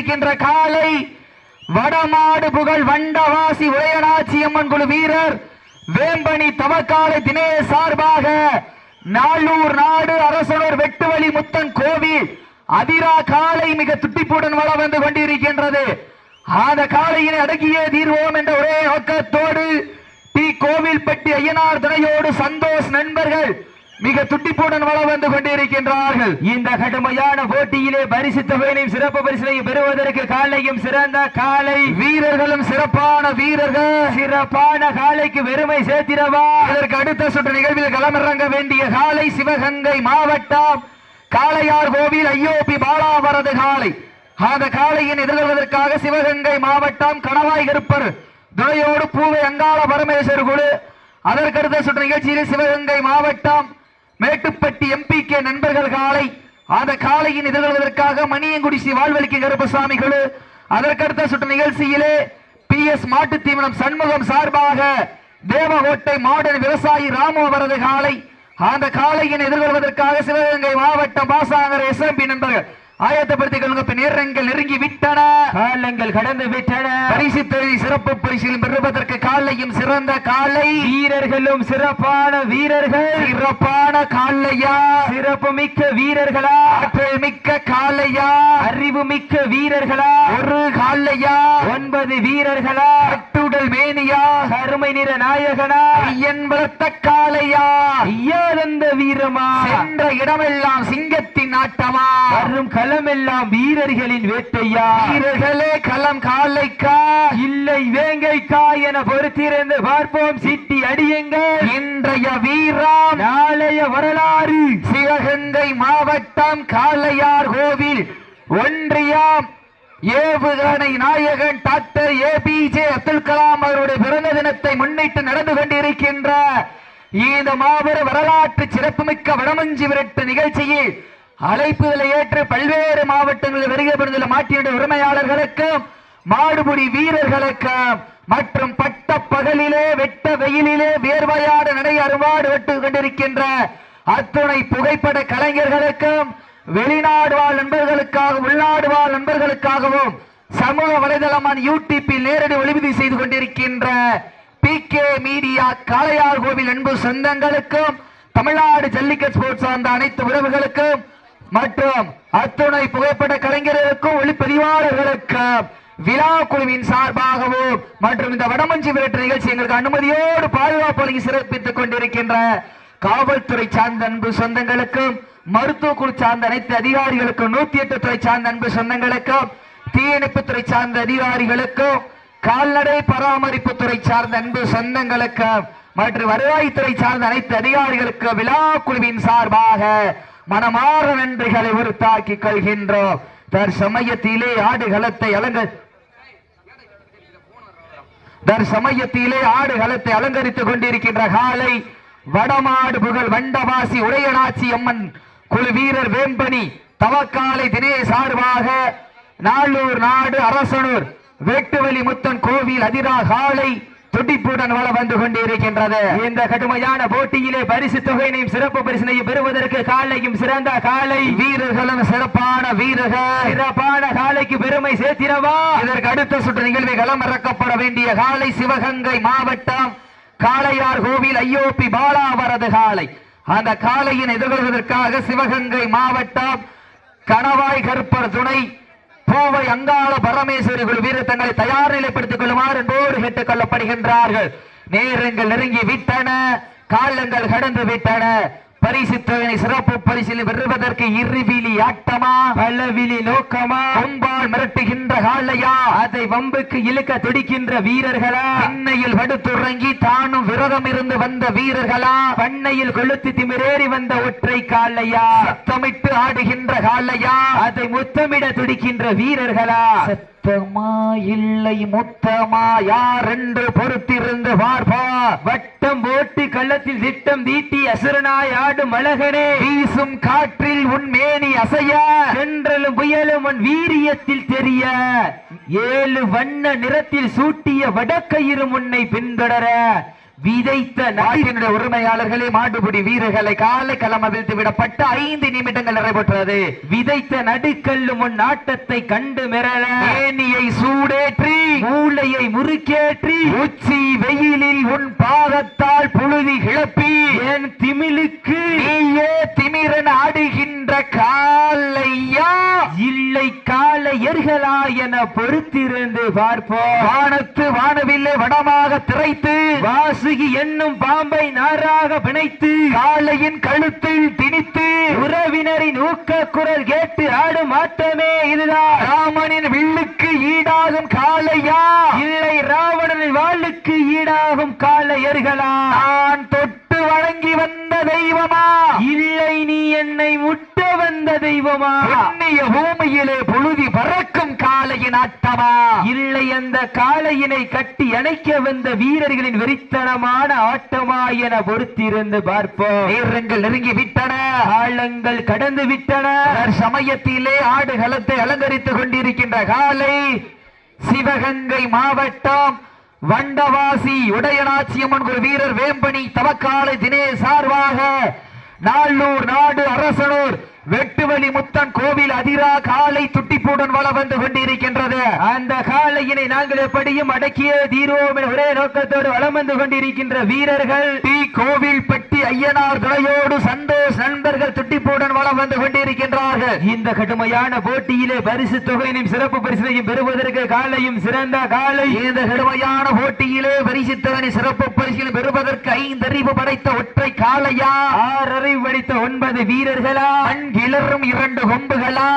கொண்டிருக்கின்ற காலை வடமாடு புகழ் வண்டவாசி உடையநாச்சி அம்மன் குழு வீரர் வேம்பணி தவக்காலை தினேஷ் சார்பாக நாளூர் நாடு அரசனூர் வெட்டுவழி முத்தன் கோவில் அதிரா காலை மிக துட்டிப்புடன் வள வந்து கொண்டிருக்கின்றது. அந்த காலையினை அடக்கியே தீர்வோம் என்ற ஒரே நோக்கத்தோடு டி கோவில்பட்டி ஐயனார் துணையோடு சந்தோஷ் நண்பர்கள் மிக துட்டிப்புடன் வள வந்து கொண்டிருக்கின்றார்கள். இந்த கடுமையான போட்டியிலே பரிசு தொகையினையும் சிறப்பு பரிசினையும் பெறுவதற்கு காலையும் சிறந்த காலை வீரர்களும் சிறப்பான வீரர்கள் சிறப்பான காலைக்கு பெருமை சேர்த்திடவா. இதற்கு அடுத்த சுற்று நிகழ்வில் களமிறங்க வேண்டிய காலை சிவகங்கை மாவட்டம் காளையார் கோவில் ஐயோபி பாலாவரது காலை. அந்த காளையின் எதிர்கொள்வதற்காக சிவகங்கை மாவட்டம் கணவாய் கருப்பர் துணையோடு பூவை அங்காள பரமேஸ்வர் குழு. அதற்கடுத்த சுற்று நிகழ்ச்சியில் சிவகங்கை மாவட்டம் மேட்டுப்பட்டி எம்பிகே நண்பர்கள் காலை. அந்த காளையின் எதிர்கொள்வதற்காக மணியங்குடி ஸ்ரீ வாழ்வழிக்கு கருப்பசாமி குழு. அதற்கடுத்த சுற்று நிகழ்ச்சியிலே PS மாட்டு தீவனம் சண்முகம் சார்பாக தேவகோட்டை மாடல் விவசாயி ராமு அவரது காலை. அந்த காளையின் எதிர்கொள்வதற்காக சிவகங்கை மாவட்டம் பாசாங்கர் SMB நண்பர்கள் ஆயத்தப்படுத்திக் கொள்ளுங்க. நேரங்கள் நெருங்கி விட்டன, காலங்கள் கடந்து விட்டன. பரிசு தொகை சிறப்பு பரிசில் பெறுவதற்கு காலையும் சிறந்த காலை வீரர்களும் சிறப்பான வீரர்கள் சிறப்பான காலையா சிறப்பு மிக்க வீரர்களா ஆற்றல் மிக்க காலையா அறிவு மிக்க வீரர்களா ஒரு காலையா 9 வீரர்களா கட்டுடல் மேனியா கருமை நிற நாயகனா ஐயன் வளர்த்த காலையா ஐயானந்த வீரமா சென்ற இடமெல்லாம் சிங்கத்தின் ஆட்டமா வரும் களமெல்லாம் வீரர்களின் வேட்டையா வீரர்களே களம் காலைக்கா இல்லை வேங்கைக்கா என பொறுத்திருந்து பார்ப்போம். சிட்டி அடியுங்கள். இன்றைய வீரம் நாளைய வரலாறு. சிவகங்கை மாவட்டம் காளையார் கோவில் ஒன்றியம் ஏவுகணை நாயகன் டாக்டர் APJ அப்துல் கலாம் அவருடைய பிறந்த தினத்தை முன்னிட்டு நடந்து கொண்டிருக்கின்ற இந்த மாபெரும் வரலாற்று சிறப்புமிக்க வடமஞ்சி விரட்டு நிகழ்ச்சியில் அழைப்புகளை ஏற்று பல்வேறு மாவட்டங்களில் வருகை புரிந்துள்ள மாட்டினுடைய உரிமையாளர்களுக்கும் மாடுபிடி வீரர்களுக்கும் மற்றும் பட்ட பகலிலே வெட்ட வெயிலிலே வேர்வையாடு நடை அறுவாடு வெட்டு கொண்டிருக்கின்ற அத்துணை புகைப்பட கலைஞர்களுக்கும் வெளிநாடு வாழ் நண்பர்களுக்காக உள்நாடு வாழ் நண்பர்களுக்காகவும் சமூக வலைதளமான யூடியூப்பில் நேரடி ஒளிபதிவு செய்து கொண்டிருக்கின்ற PK மீடியா காளையார் கோவில் அன்பு சொந்தங்களுக்கும் தமிழ்நாடு ஜல்லிக்கட் ஸ்போர்ட்ஸ் சார்ந்த அனைத்து உறவுகளுக்கும் மற்றும் அத்துணை புகைப்பட கலைஞர்களுக்கும் ஒளிப்பதிவாளர்களுக்கும் விழா குழுவின் சார்பாகவும் மற்றும் இந்த வடமஞ்சி விரட்டு நிகழ்ச்சி எங்களுக்கு அனுமதியோடு பாதுகாப்பு வழங்கி சிறப்பித்துக் கொண்டிருக்கின்ற காவல்துறை சார்ந்த அன்பு சொந்தங்களுக்கும் மருத்துவ குழு சார்ந்த அனைத்து அதிகாரிகளுக்கும் 108 துறை சார்ந்த அன்பு சொந்தங்களுக்கும் தீயணைப்பு துறை சார்ந்த அதிகாரிகளுக்கும் கால்நடை பராமரிப்பு துறை சார்ந்த அன்பு சொந்தங்களுக்கும் மற்றும் வருவாய்த்துறை சார்ந்த அனைத்து அதிகாரிகளுக்கு விழா குழுவின் சார்பாக மனமாற நன்றிகளை உறுத்தாக்கிக் கொள்கின்றோம். தற்சமயத்திலே ஆடுகளத்தை அலங்கரித்துக் கொண்டிருக்கின்ற காலை வடமாடு புகழ் வண்டவாசி உடையநாச்சி அம்மன் குழு வீரர் வேம்பணி தவக்காலை தினேஷ் சார்பாக நாளூர் நாடு அரசனூர் வெட்டுவழி முத்தன் கோவில் அதிரா காலை துடிப்புடன் வள வந்து கொண்டிருக்கின்றது. இந்த கடுமையான போட்டியிலே பரிசு தொகையினையும் சிறப்பு பரிசினையும் பெறுவதற்கு காலையும் சிறந்த காலை வீரர்களும் சிறப்பான வீரர்கள் சிறப்பான காலைக்கு பெருமை சேர்த்திடவா. இதற்கு அடுத்த சுற்று நிகழ்வை களமிறக்கப்பட வேண்டிய காலை சிவகங்கை மாவட்டம் காளையார் கோவில் ஐயோபி பாலாவரது காலை. அந்த காலையின் எதிர்கொள்வதற்காக சிவகங்கை மாவட்டம் கணவாய் கருப்பர் துணை பூவை அங்காள பரமேஸ்வரி குழு வீரர் தங்களை தயார் நிலைப்படுத்திக் கொள்ளுமாறு என்போடு கேட்டுக் கொள்ளப்படுகின்றார்கள். நேரங்கள் நெருங்கி விட்டன, காலங்கள் கடந்து விட்டன. பரிசு தொகையை சிறப்பு பரிசில் பெறுவதற்கு இருவிழி ஆட்டமா பலவிழி நோக்கமா கொம்பால் மிரட்டுகின்ற காளையா அதை வம்புக்கு இழுக்க துடிக்கின்ற வீரர்களா பண்ணையில் படுத்துறங்கி தானும் விரதம் இருந்து வந்த வீரர்களா பண்ணையில் கொளுத்து திமிரேறி வந்த ஒற்றை காளையா சத்தமிட்டு ஆடுகின்ற காளையா அதை முத்தமிட துடிக்கின்ற வீரர்களா சத்தமா இல்லை முத்தமா யார் என்று பொறுத்திருந்து பார்ப்பா வட்டம் போட்டு கள்ளத்தில் திட்டம் தீட்டி அசுரனாய் ஆடும் அழகனே வீசும் காற்றில் உன் மேனி அசைய சென்றலும் புயலும் உன் வீரியத்தில் தெரிய 7 வண்ண நிறத்தில் சூட்டிய வடக்கயிறு உன்னை பின்தொடர விதைத்த நாட்டினுடைய உரிமையாளர்களே மாடுபிடி வீரர்களை காலை களம் அவிழ்த்து விடப்பட்ட 5 நிமிடங்கள் நிறைவேற்றது. விதைத்த நடுக்கல்லு முன் நாட்டத்தை கண்டு மிரள ஏனியை சூடேற்றி மூளையை முறுக்கேற்றி உச்சி வெயிலில் உன் பாதத்தால் புழுதி கிளப்பி என் திமிலுக்கு நீயே திமிரன் ஆடுகின்ற காலையா இல்லை காளையர்களா என பொறுத்திருந்து பார்ப்போம். வானத்து வானவில்லை வடமாக திரைத்து வாசுகி என்னும் பாம்பை நாராக பிணைத்து காளையின் கழுத்தில் திணித்து உறவினரின் ஊக்க குரல் கேட்டு ஆடும் ஆட்டமே இதுதான். ராமனின் வில்லுக்கு ஈடாகும் காளையா இல்லை ராவணனின் வாளுக்கு ஈடாகும் காளையர்களா? நான் தொட்டு வழங்கி வந்த தெய்வமா இல்லை நீ என்னை முட்ட வந்த தெய்வமா? புண்ணிய பூமியிலே புழுதி பறக்கும் காளையின் ஆட்டமா இல்லை அந்த காளையினை கட்டி அணைக்க வந்த வீரர்களின் வெறித்தனமான ஆட்டமா என பொறுத்திருந்து பார்ப்போம். நேரங்கள் நெருங்கி விட்டன, காலங்கள் கடந்து விட்டன. சமயத்திலே ஆடுகளத்தை அலங்கரித்துக் கொண்டிருக்கின்ற காளை சிவகங்கை மாவட்டம் வண்டவாசி உடையநாச்சியம்மன் ஒரு வீரர் வேம்பணி தவக்காலை தினேஷ் சார்பாக நாளூர் நாடு அரசனூர் வெட்டுவெளி முத்தன் கோவில் அதிரா காலை துட்டிப்பூடன் வள வந்து கொண்டிருக்கின்றது. அந்த காளையினை நாங்கள் எப்படியும் அடக்கிய தீர்வோம் ஒரே நோக்கத்தோடு வளம் வந்து கொண்டிருக்கின்ற வீரர்கள் டி கோவில்பட்டி ஐயனார் துணையோடு சந்தோஷ் நண்பர்கள் துட்டிப்பூடன் வளம் வந்து கொண்டிருக்கின்றார்கள். இந்த கடுமையான போட்டியிலே பரிசு தொகையினையும் சிறப்பு பரிசினையும் பெறுவதற்கு காலையும் சிறந்த காலை. இந்த கடுமையான போட்டியிலே பரிசு தொகையை சிறப்பு பரிசினை பெறுவதற்கு 5 அறிவு படைத்த ஒற்றை காளையா 6 அறிவு படைத்த 9 வீரர்களா கிளறும் 2 கொம்புகளா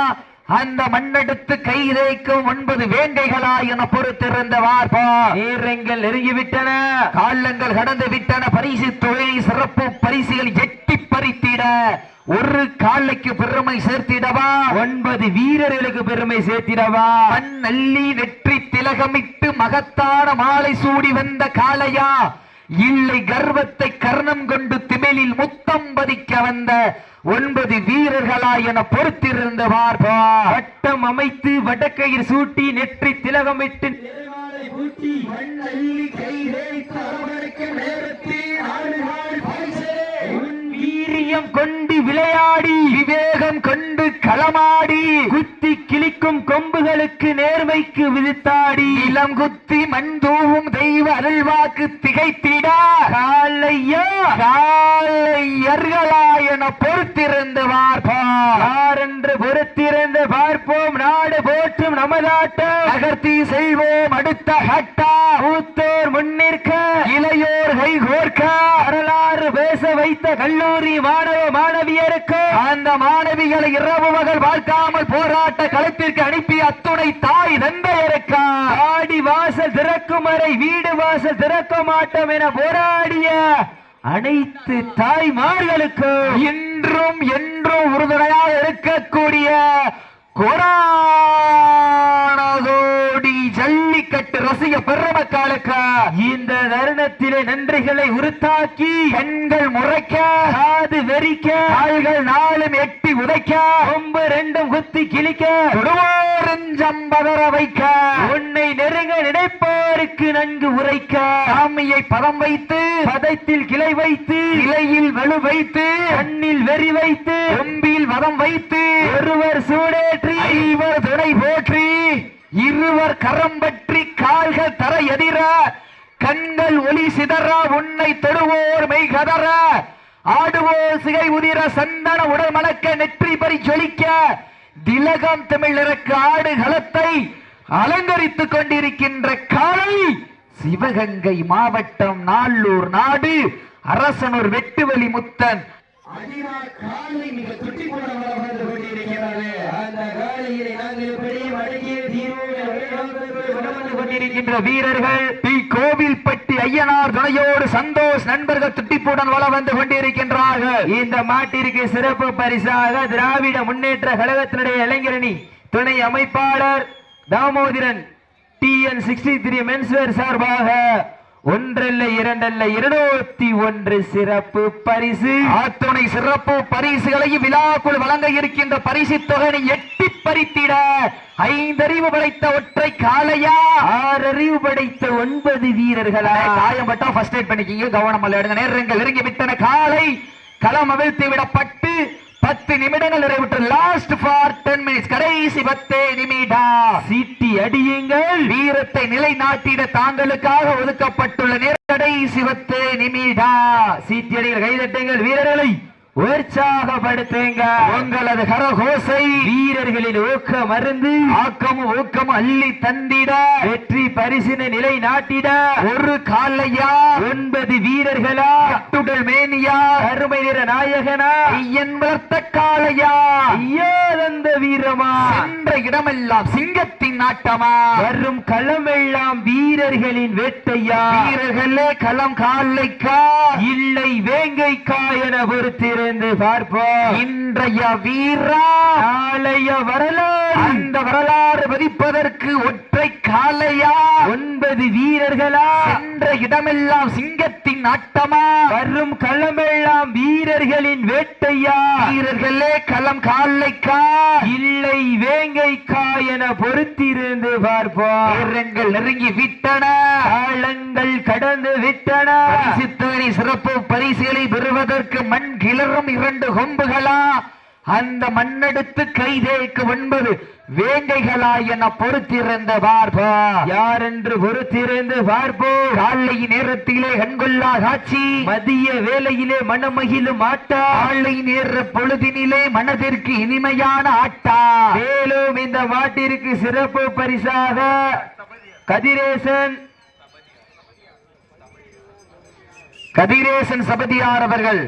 அந்த மண்ணெடுத்து கை தேய்க்கும் 9 வேங்கைகளா என பொறுத்திருந்த வார்ப்பா. நேரங்கள் நெருங்கிவிட்டன, காலங்கள் கடந்து விட்டன. பரிசு தொகை சிறப்பு பரிசுகள் எட்டி பறித்திட ஒரு காலைக்கு பெருமை சேர்த்திடவா 9 வீரர்களுக்கு பெருமை சேர்த்திடவா? மண்ணள்ளி நெற்றி திலகமிட்டு மகத்தான மாலை சூடி வந்த காளையா இல்லை கர்வத்தை கர்ணம் கொண்டு திமிலில் முத்தம் பதிக்க வந்த 9 வீரர்களா என பொறுத்திருந்த பார்ப்பா. வட்டம் அமைத்து வடக்கையில் சூட்டி நெற்றி திலகமிட்டு வீரியம் கொண்டு விளையாடி விவேகம் கொண்டு களமாடி குத்தி கிளிக்கும் கொம்புகளுக்கு நேர்மைக்கு விதித்தாடி இளம் குத்தி மண் தூவும் தெய்வ அருள்வாக்கு திகைத்திட காளையா காளையர்களா என பொறுத்திருந்து பார்ப்பார் என்று பொறுத்திருந்து பார்ப்போம். நாடு போற்றும் நமதாட்டம் நகர்த்தி செல்வோம் அடுத்த கட்டா. மூத்தோர் முன்னிற்க இளையோர் கைகோர்க்க வரலாறு பேச வைத்த கல்லூரி மாணவ மாணவியருக்கு அந்த மாணவிகளை இரவு மகள் பார்க்காமல் போராட்ட களத்திற்கு அனுப்பி அத்துணை தாய் தந்தையருக்கு ஆடி வாசல் திறக்கும் வரை வீடு வாசல் திறக்க மாட்டோம் என போராடிய அனைத்து தாய்மார்களுக்கு இன்றும் என்றும் உறுதுணையாக இருக்கக்கூடிய கோடி ஜல்லிக்கட்டு ரசிக பெருமக்களுக்கு இந்த தருணத்திலே நன்றிகளை உருத்தாக்கி கண்கள் முறைக்க காது வெறிக்க கால்கள் 4 எட்டி உதைக்க கொம்பு 2 குத்தி கிழிக்க ஜம்பதர வைக்க உன்னை நெருங்க நினைப்போருக்கு நன்கு உரைக்க சாமியை பதம் வைத்து பதத்தில் கிளை வைத்து இலையில் வலு வைத்து கண்ணில் வெறி வைத்து கொம்பில் வதம் வைத்து ஒருவர் சூடேற்றி ஐவர் துணை போற்றி இருவர் கரம் பற்றி கால்கள் தர எதிர கண்கள் ஒளி சிதற உன்னை தொடுவோர் மெய் கதற ஆடுவோர் சிகை உதிர சந்தன உடல் மணக்க நெற்றி பறி ஜொலிக்க திலகம் தமிழ் இறக்க ஆடு களத்தை அலங்கரித்துக் கொண்டிருக்கின்ற காளை சிவகங்கை மாவட்டம் நாளூர் நாடு அரசனூர் வெட்டுவெளி முத்தன் மிக துட்டி கொண்டிருக்கின்ற வீரர்கள் டி கோவில்பட்டி ஐயனார் துணையோடு சந்தோஷ் நண்பர்கள் துட்டிப்புடன் வள வந்து கொண்டிருக்கின்றார்கள். இந்த மாட்டிற்கு சிறப்பு பரிசாக திராவிட முன்னேற்ற கழகத்தினுடைய இளைஞரணி துணை அமைப்பாளர் தாமோதரன் TN63 மென்ஸ்வேர் சார்பாக 1 அல்ல 2 அல்ல 201 சிறப்பு பரிசு. அத்துணை சிறப்பு பரிசுகளையும் விழாக்குள் வழங்க இருக்கின்ற பரிசு தொகை எட்டி பறித்திட 5 அறிவு படைத்த ஒற்றை காளையா 6 அறிவு படைத்த 9 வீரர்களா? காயம் பட்டா ஃபர்ஸ்ட் எய்ட் பண்ணிக்கிங்க, கவனம் அல்ல எடுங்க. நேரங்கள் நெருங்கி விட்டன. காலை களம் அவிழ்த்து விடப்பட்டு 10 நிமிடங்கள் நிறைவுற்று. Last for 10 minutes. கடைசி 10 நிமிடம். சீட்டி அடியுங்கள். வீரத்தை நிலைநாட்டிட தாங்களுக்காக ஒதுக்கப்பட்டுள்ள நேரம் கடைசி 10 நிமிடம். சீட்டி அடிகள். கைதட்டுங்கள். வீரர்களை உற்சாகப்படுத்துங்க. உங்களது கரகோசை வீரர்களின் ஊக்கம் மருந்து ஆக்கமும் ஊக்கம் அள்ளி தந்திட வெற்றி பரிசினை நிலை நாட்டிட ஒரு காலையா 9 வீரர்களா? கட்டுடல் மேனியா அருமை நிற நாயகனா? ஐயன் வளர்த்த காளையா ஐயாதந்த வீரமா? சென்ற இடமெல்லாம் சிங்கத்தின் நாட்டமா? வரும் களமெல்லாம் வீரர்களின் வேட்டையா? வீரர்களே களம் காலைக்கா இல்லை வேங்கைக்கா என பொறுத்திருந்து பார்ப்போம். இன்றைய வீரா நாளைய வரலாறு. அந்த வரலாறு பதிப்பதற்கு ஒற்றை காளையா 9 வீரர்களா? சென்ற இடமெல்லாம் சிங்கத்தின் நாட்டமா? வரும் களமெல்லாம் வீரர்களின் வேட்டையா? வீரர்களே களம் காலைக்கா இல்லை வேங்கைக்கா என பொறுத்திருந்து பார்ப்போம். நேரங்கள் நெருங்கி விட்டன. காலங்கள் கடந்து விட்டன. பரிசுத்தவனை சிறப்பு பரிசுகளை பெறுவதற்கு மண் கிளறும் 2 கொம்புகளா? அந்த மண்ணெடுத்து கைதேக்கு 9 வேங்கைகளா என பொறுத்திருந்த பார்ப்பா. யார் என்று பொறுத்திருந்து பார்ப்போம். காலை நேரத்திலே கண்கொள்ளா காட்சி, மதிய வேளையிலே மனமகிழும் ஆட்டா, காலை நேர பொழுதினிலே மனதிற்கு இனிமையான ஆட்டா. மேலும் இந்த மாட்டிற்கு சிறப்பு பரிசாக கதிரேசன் சபதியார் அவர்கள்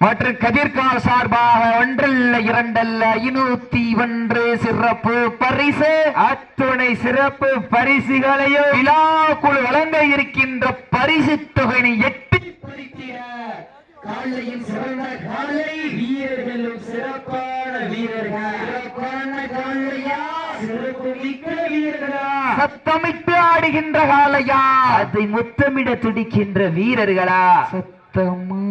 மற்றும் கதிர்கால் சார்பாக 1 அல்ல 2 அல்ல 501 சிறப்பு பரிசு. அத்துணை சிறப்பு பரிசுகளையும் விழாக்குழு வழங்க இருக்கின்ற பரிசு தொகையை 8 காலையின் சிறந்த காலை வீரர்களும் சிறப்பான வீரர்கள். சிறப்பான காலையா? சிறப்பு மிக்க வீரர்களா? சத்தமிட்டு ஆடுகின்ற காலையா? அதை முத்தமிட துடிக்கின்ற வீரர்களா? சத்தமா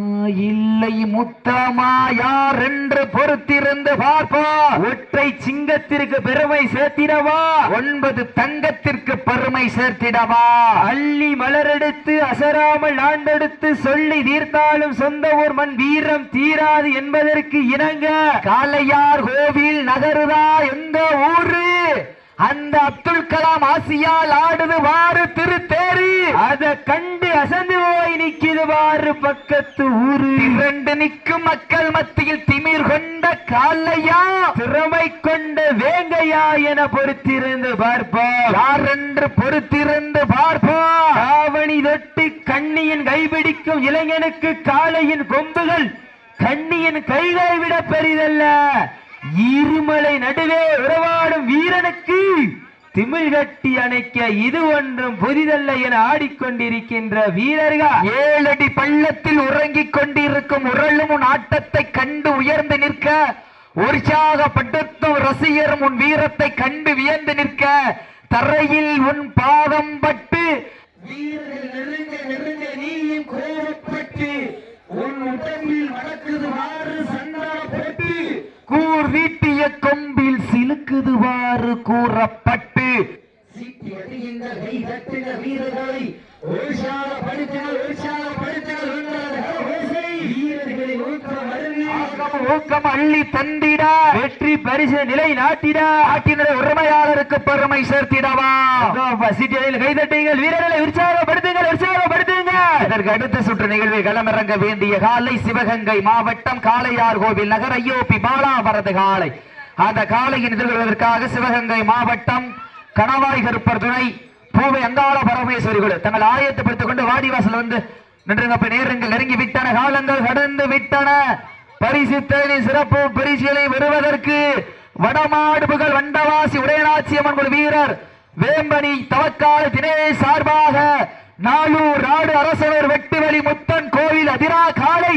இல்லை முத்தமா? யார் என்று பொறுத்திருந்து பார்ப்போம். ஒற்றை சிங்கத்திற்கு பெருமை சேர்த்திடவா? 9 தங்கத்திற்கு பெருமை சேர்த்திடவா? அள்ளி மலரெடுத்து அசராமல் ஆண்டெடுத்து சொல்லி தீர்த்தாலும் சொந்த ஊர் மண் வீரம் தீராது என்பதற்கு இணங்க காளையார் கோவில் நகருதா எந்த ஊரு? அந்த அப்துல் கலாம் ஆசியால் ஆடுது வாரு திருத்தேரி. அத கண்டு அசந்து போய் நிக்குது வாரு பக்கத்து ஊரு. 2 நிற்கும் மக்கள் மத்தியில் திமிர் கொண்ட காளையா திறமை கொண்ட வேங்கையா என பொறுத்திருந்து பார்ப்போம். யார் என்று பொறுத்திருந்து பார்ப்போம். காவணி தொட்டு கண்ணியின் கைபிடிக்கும் இளைஞனுக்கு காளையின் கொம்புகள் கண்ணியின் கைகளை விட பெரிதல்ல. இருமலை நடுவே உறவாடும் வீரனுக்கு திமிழ் கட்டி அணைக்க இது ஒன்றும் புதிதல்ல என ஆடிக்கொண்டிருக்கின்ற வீரர்கள் 7 அடி பள்ளத்தில் உறங்கிக் கொண்டிருக்கும் உரளும் உன் ஆட்டத்தை கண்டு உயர்ந்து நிற்க, உற்சாகப்படுத்தும் ரசிகரும் உன் வீரத்தை கண்டு வியந்து நிற்க, தரையில் உன் பாதம் பட்டு வீரர்கள் நெருங்க நெருங்க நீயும் கோபப்பட்டு உன் உடம்பில் வடக்குதுவாறு சந்தன போட்டு கூர் வீட்டிய கொம்பில் சிலுக்குதுவாறு கூறப்பட்டு சீட்டி அடிகின்ற கை தட்டுக வீரர்களை வீரர்களின் ஊக்கம் அருவி ஊக்கம் அள்ளி தந்திட வெற்றி பரிசு நிலை நாட்டிட நாட்டினுடைய உரிமையாளருக்கு பெருமை சேர்த்திடவா? சீட்டியில் கைதட்டுங்கள். வீரர்களை உற்சாகப்படுத்துங்கள் உற்சாகப்படுத்துங்க. இதற்கு அடுத்த சுற்று நிகழ்வில் களமிறங்க வேண்டிய காலை சிவகங்கை மாவட்டம் காளையார் கோவில் நகர் ஐயோபி பாலாவரது காலை. அந்த காளையின் எதிர்கொள்வதற்காக சிவகங்கை மாவட்டம் கணவாய் கருப்பர் துணை பூவை அங்காள பரமேஸ்வரி குழு தங்கள் ஆயத்தப்படுத்திக் கொண்டு வாடிவாசல் வந்து நின்றுங்க. நேரங்கள் நெருங்கி விட்டன, காலங்கள் கடந்து விட்டன. பரிசு தேனி சிறப்பு பரிசுகளை பெறுவதற்கு வடமாடு புகழ் வண்டவாசி உடையநாச்சியம்மன் குழு வீரர் வேம்பனி தவக்கால தினேஷ் சார்பாக நாளூர் நாடு அரசர் வெட்டுவெளி முத்தன் கோவில் அதிரா காலை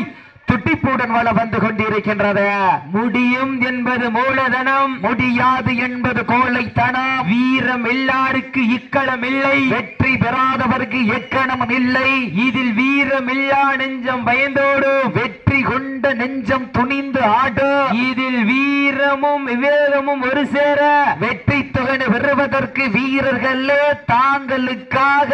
துட்டிப்புடன் வள வந்து கொண்டிருக்கின்றது. முடியும் என்பது மூலதனம், முடியாது என்பது கோழைத்தனம். வீரம் எல்லாருக்கு இக்களம் இல்லை, வெற்றி பெறாதவருக்கு எக்கணமும் இல்லை. இதில் வீரம் இல்லா நெஞ்சம் பயந்தோடு, வெற்றி கொண்ட நெஞ்சம் துணிந்து ஆடு. இதில் வீரமும் விவேகமும் ஒரு சேர, வெற்றி தொகை பெறுவதற்கு வீரர்களே தாங்களுக்காக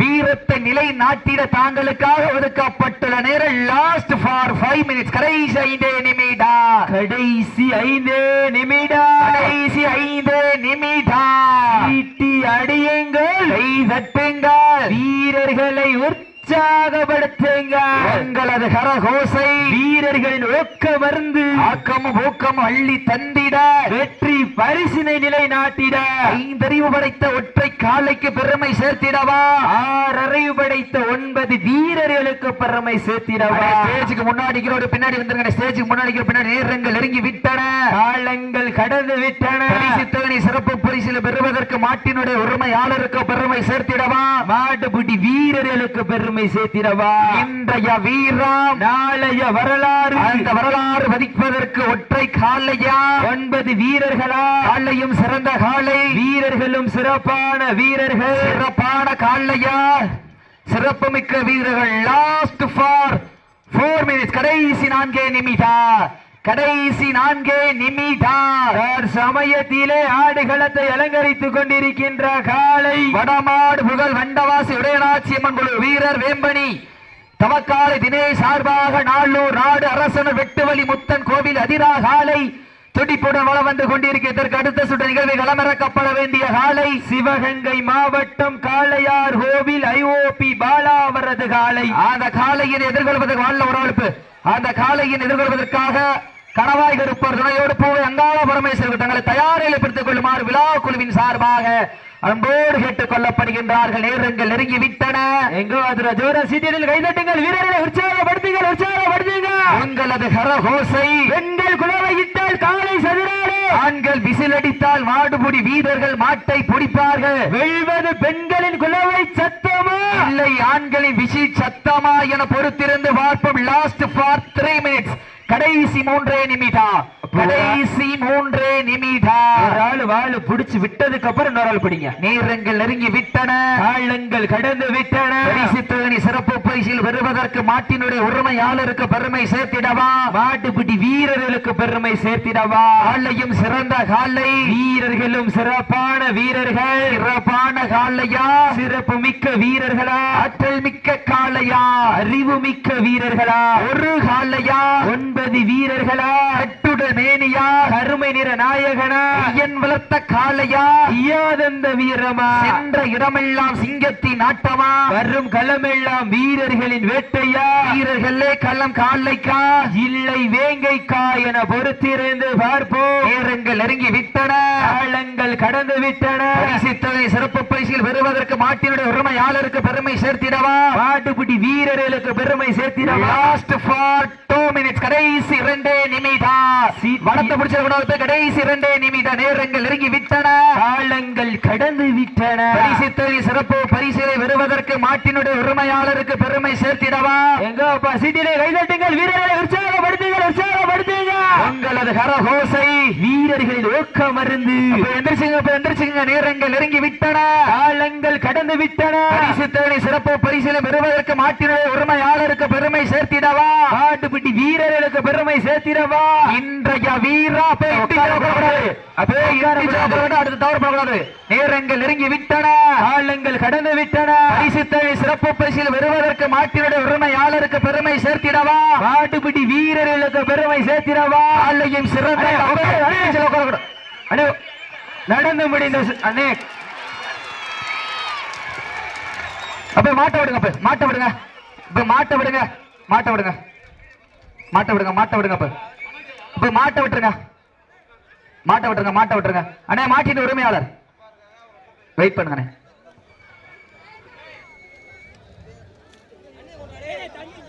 வீரத்தை நிலை நாட்டிட தாங்களுக்காக ஒதுக்கப்பட்டுள்ள நேரம் லாஸ்ட் ஃபார் 5 மினிட்ஸ். கடைசி 5 நிமிடம். கடைசி 5 நிமிடம். கடைசி 5 நிமிடம். ஈட்டி அடியுங்கள், கை தட்டுங்கள், வீரர்களை உற்சாகப்படுத்துங்கள். உங்களது கரகோசை வீரர்களின் ஊக்க மருந்து ஆக்கமும் ஊக்கமும் அள்ளி தந்திட, வெற்றி பரிசினை நிலை நாட்டிட, 5 அறிவு படைத்த ஒற்றை காலைக்கு பெருமை சேர்த்திடவா, 6 அறிவு படைத்த 9 வீரர்களுக்கு பெருமை சேர்த்திடவா. ஸ்டேஜுக்கு முன்னாடி பின்னாடி வந்துருங்க. ஸ்டேஜுக்கு முன்னாடி பின்னாடி நேரங்கள் நெருங்கி விட்டன, காலங்கள் கடந்து விட்டன. பரிசுத்தவனை சிறப்பு பரிசில் பெறுவதற்கு மாட்டினுடைய உரிமையாளருக்கு பெருமை சேர்த்திடவா, மாட்டுப்புட்டி வீரர்களுக்கு பெருமை சேர்த்திடவா. இன்றைய வீரம் நாளைய வரலாறு, அந்த வரலாறு பதிப்பதற்கு ஒற்றை காலையா 9 வீரர்களா, காலையும் சிறந்த காலை, வீரர்களும் சிறப்பான வீரர்கள், சிறப்பான காலையா சிறப்புமிக்க வீரர்கள். Last for 4 minutes. கடைசி 4 நிமிடம். கடைசி 4 நிமிடம். சமயத்திலே ஆடுகளத்தை அலங்கரித்துக் கொண்டிருக்கின்ற காலை வடமாடு புகழ் வண்டவாசி உடையநாச்சியம்மன் குழு வீரர் வேம்பணி தவக்காலை தினேஷ் சார்பாக நாளூர் நாடு அரசனர் வெட்டுவலி முத்தன் கோவில் அதிரா காலை துடிப்புடன் வளம் வந்து கொண்டிருக்கிறதற்கு அடுத்த சுற்று நிகழ்வை களமிறக்கப்பட வேண்டிய காலை சிவகங்கை மாவட்டம் காளையார் கோவில் IOP பாலா அவரது காலை. அந்த காலையின் எதிர்கொள்வதற்கு வாழ்ல உறவெடுப்பு. அந்த காலையின் எதிர்கொள்வதற்காக கணவாய் கருப்பர் துணையோடு பூவை அங்காள பரமேஸ்வரர் தங்களை தயார் நிலைப்படுத்திக் கொள்ளுமாறு விழா குழுவின் சார்பாக அன்போடு கேட்டுக் கொள்ளப்படுகின்றார்கள். நேரங்கள் நெருங்கி விட்டன. எங்கோ அதுல ஜோர சீட்டில் கைதட்டுங்கள், வீரர்களை உற்சாகப்படுத்துங்கள், உற்சாகப்படுத்துங்கள். உங்களது கரகோசை, பெண்கள் குலவை இட்டால் காலை சதுராடு, ஆண்கள் விசில் அடித்தால் மாடுபுடி வீரர்கள் மாட்டை பிடிப்பார்கள். வெல்வது பெண்களின் குலவை சத்தமா இல்லை ஆண்களின் விசில் சத்தமா என பொறுத்திருந்து பார்ப்போம். Last for 3 minutes. கடைசி 3 நிமிடம். கடைசி 3 நிமிடம். ஒரு ஆளு வாழு பிடிச்சு விட்டதுக்கு அப்புறம் இன்னொரு ஆள் பிடிங்க. நேரங்கள் நெருங்கி விட்டன, காலங்கள் கடந்து விட்டன. பரிசு தொகை சிறப்பு பரிசில் பெறுவதற்கு மாட்டினுடைய உரிமையாளருக்கு பெருமை சேர்த்திடவா, மாட்டுப்பிடி வீரர்களுக்கு பெருமை சேர்த்திடவா. காலையும் சிறந்த காலை, வீரர்களும் சிறப்பான வீரர்கள், சிறப்பான காலையா சிறப்பு மிக்க வீரர்களா, ஆற்றல் மிக்க காலையா அறிவு மிக்க வீரர்களா, ஒரு காலையா 9 வீரர்களா, கட்டுடல் மேனியா கருமை நிற நாயகனா, ஐயன் வளர்த்த காலையா ஐயாதந்த வீரமா, சென்ற இடமெல்லாம் சிங்கத்தின் ஆட்டமா, வரும் களமெல்லாம் வீரர்களின் வேட்டையா, வீரர்களே களம் காலைக்கா இல்லை வேங்கைக்கா என பொறுத்திருந்து பார்ப்போம். நேரங்கள் நெருங்கி விட்டன, காலங்கள் கடந்து விட்டன. பரிசுத்தொகை சிறப்பு பரிசில் பெறுவதற்கு மாட்டினுடைய உரிமையாளருக்கு பெருமை சேர்த்திடவா, மாட்டுப்பிடி வீரர்களுக்கு பெருமை சேர்த்திடவா. Last for 2 minutes. கடைசி 2 நிமிடம். வடத்தை பிடிச்ச கடைசி 2 நிமிடம். நேரங்கள் நெருங்கி விட்டன, காலங்கள் கடந்து விட்டன. பரிசுத்தொகை சிறப்பு பரிசிலை பெறுவதற்கு மாட்டினுடைய உரிமையாளருக்கு பெருமை சேர்த்திடவா. எங்க சீட்டிலே கைதட்டுங்கள், வீரர்களை உற்சாகப்படுத்துங்கள், உற்சாகப்படுத்துங்க. உங்களது கரகோசை, வீரர்களின் ஊக்க மருந்து. எந்திரிச்சுங்க. நேரங்கள் நெருங்கி விட்டன, காலங்கள் கடந்து விட்டன. பரிசுத்தொகை சிறப்பு பரிசிலை பெறுவதற்கு மாட்டினுடைய உரிமையாளருக்கு பெருமை சேர்த்திடவா, மாட்டுப்பிட்டி வீரர்களுக்கு பெருமை சேர்த்திடவா. இன்றைய வீரா அடுத்து தவறப்படக்கூடாது. நேரங்கள் நெருங்கி விட்டன, காலங்கள் கடந்து விட்டன. பரிசுத்தொகை சிறப்பு பரிசில் பெறுவதற்கு மாட்டினுடைய உரிமையாளருக்கு பெருமை சேர்த்திடவா, மாட்டுப்பிட்டி வீரர்களுக்கு பெருமை சேர்த்திடவா. காலையும் சிறந்த நடந்து முடிந்த அண்ணே அப்ப மாட்ட விடுங்க, மாட்ட விடுங்க, மாட்ட விடுங்க, மாட்ட விடுங்க, மாட்ட விடுங்க, மாட்ட விடுங்க, மாட்ட விட்டுருங்க, மாட்ட விட்டுருங்க, மாட்ட விட்டுருங்க. அண்ணே மாட்டின் உரிமையாளர் வெயிட் பண்ணுங்க.